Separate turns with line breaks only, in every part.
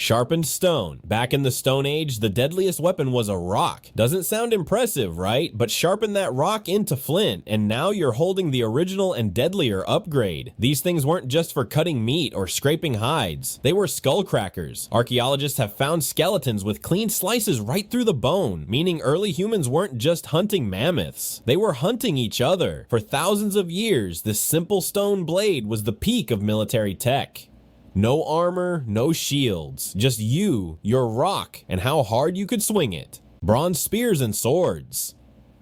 Sharpened stone. Back in the Stone Age, the deadliest weapon was a rock. Doesn't sound impressive, right? But sharpen that rock into flint, and now you're holding the original and deadlier upgrade. These things weren't just for cutting meat or scraping hides. They were skull crackers. Archaeologists have found skeletons with clean slices right through the bone, meaning early humans weren't just hunting mammoths. They were hunting each other. For thousands of years, this simple stone blade was the peak of military tech. No armor, no shields, just you, your rock, and how hard you could swing it. Bronze spears and swords.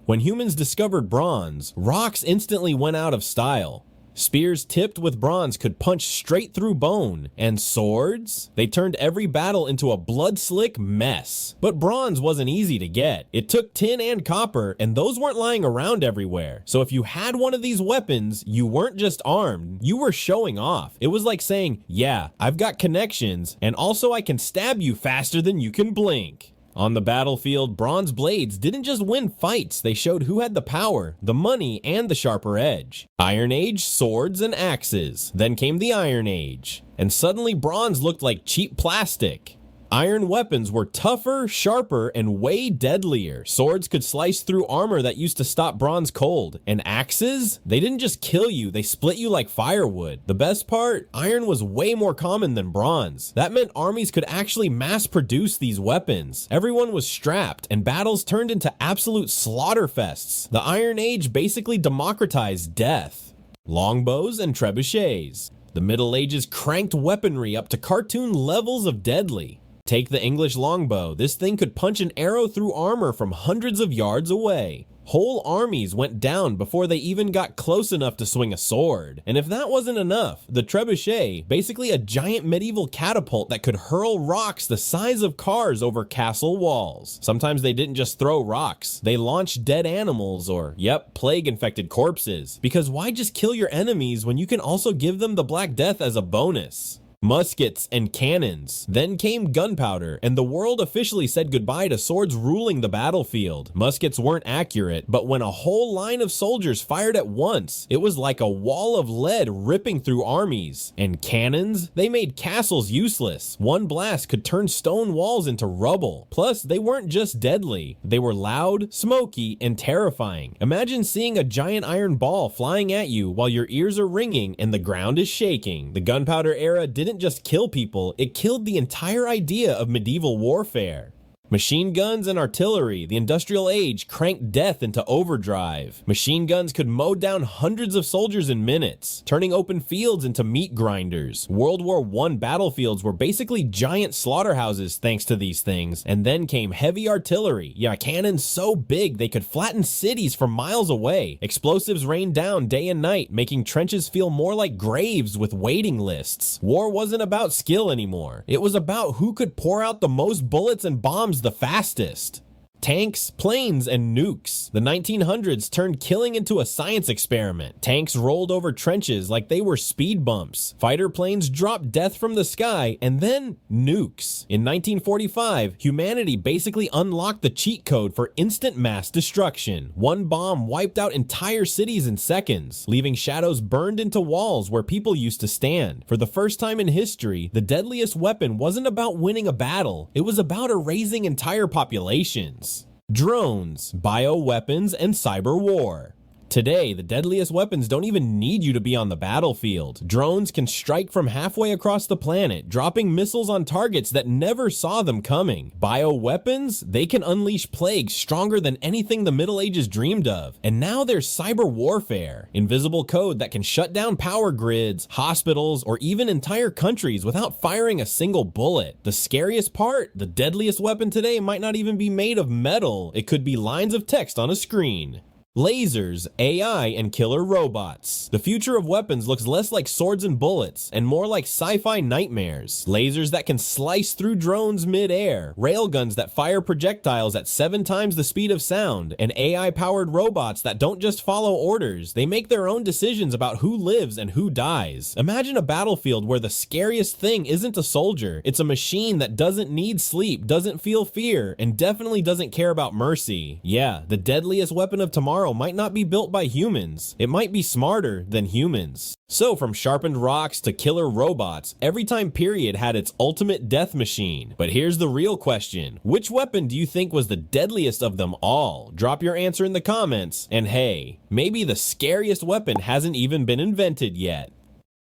When humans discovered bronze, rocks instantly went out of style. Spears tipped with bronze could punch straight through bone, and swords? They turned every battle into a blood-slick mess. But bronze wasn't easy to get. It took tin and copper, and those weren't lying around everywhere. So if you had one of these weapons, you weren't just armed, you were showing off. It was like saying, yeah, I've got connections, and also I can stab you faster than you can blink. On the battlefield, bronze blades didn't just win fights, they showed who had the power, the money, and the sharper edge. Iron Age, swords and axes. Then came the Iron Age. And suddenly bronze looked like cheap plastic. Iron weapons were tougher, sharper, and way deadlier. Swords could slice through armor that used to stop bronze cold. And axes? They didn't just kill you, they split you like firewood. The best part? Iron was way more common than bronze. That meant armies could actually mass produce these weapons. Everyone was strapped, and battles turned into absolute slaughter fests. The Iron Age basically democratized death. Longbows and trebuchets. The Middle Ages cranked weaponry up to cartoon levels of deadly. Take the English longbow. This thing could punch an arrow through armor from hundreds of yards away. Whole armies went down before they even got close enough to swing a sword. And if that wasn't enough, the trebuchet, basically a giant medieval catapult that could hurl rocks the size of cars over castle walls. Sometimes they didn't just throw rocks. They launched dead animals or, plague-infected corpses. Because why just kill your enemies when you can also give them the Black Death as a bonus? Muskets and cannons. Then came gunpowder, and the world officially said goodbye to swords ruling the battlefield. Muskets weren't accurate, but when a whole line of soldiers fired at once, it was like a wall of lead ripping through armies. And cannons? They made castles useless. One blast could turn stone walls into rubble. Plus, they weren't just deadly. They were loud, smoky, and terrifying. Imagine seeing a giant iron ball flying at you while your ears are ringing and the ground is shaking. The gunpowder era didn't just kill people, it killed the entire idea of medieval warfare. Machine guns and artillery. The Industrial Age cranked death into overdrive. Machine guns could mow down hundreds of soldiers in minutes, turning open fields into meat grinders. World War I battlefields were basically giant slaughterhouses thanks to these things. And then came heavy artillery. Yeah, cannons so big they could flatten cities from miles away. Explosives rained down day and night, making trenches feel more like graves with waiting lists. War wasn't about skill anymore. It was about who could pour out the most bullets and bombs the fastest. Tanks, planes, and nukes. The 1900s turned killing into a science experiment. Tanks rolled over trenches like they were speed bumps. Fighter planes dropped death from the sky, and then nukes. In 1945, humanity basically unlocked the cheat code for instant mass destruction. One bomb wiped out entire cities in seconds, leaving shadows burned into walls where people used to stand. For the first time in history, the deadliest weapon wasn't about winning a battle, it was about erasing entire populations. Drones, bioweapons, and cyber war. Today, the deadliest weapons don't even need you to be on the battlefield. Drones can strike from halfway across the planet, dropping missiles on targets that never saw them coming. Bioweapons? They can unleash plagues stronger than anything the Middle Ages dreamed of. And now there's cyber warfare, invisible code that can shut down power grids, hospitals, or even entire countries without firing a single bullet. The scariest part? The deadliest weapon today might not even be made of metal. It could be lines of text on a screen. Lasers, AI, and killer robots. The future of weapons looks less like swords and bullets, and more like sci-fi nightmares. Lasers that can slice through drones mid-air, railguns that fire projectiles at 7 times the speed of sound, and AI-powered robots that don't just follow orders, they make their own decisions about who lives and who dies. Imagine a battlefield where the scariest thing isn't a soldier, it's a machine that doesn't need sleep, doesn't feel fear, and definitely doesn't care about mercy. Yeah, the deadliest weapon of tomorrow tomorrow might not be built by humans. It might be smarter than humans. So from sharpened rocks to killer robots, every time period had its ultimate death machine. But here's the real question. Which weapon do you think was the deadliest of them all? Drop your answer in the comments. And hey, maybe the scariest weapon hasn't even been invented yet.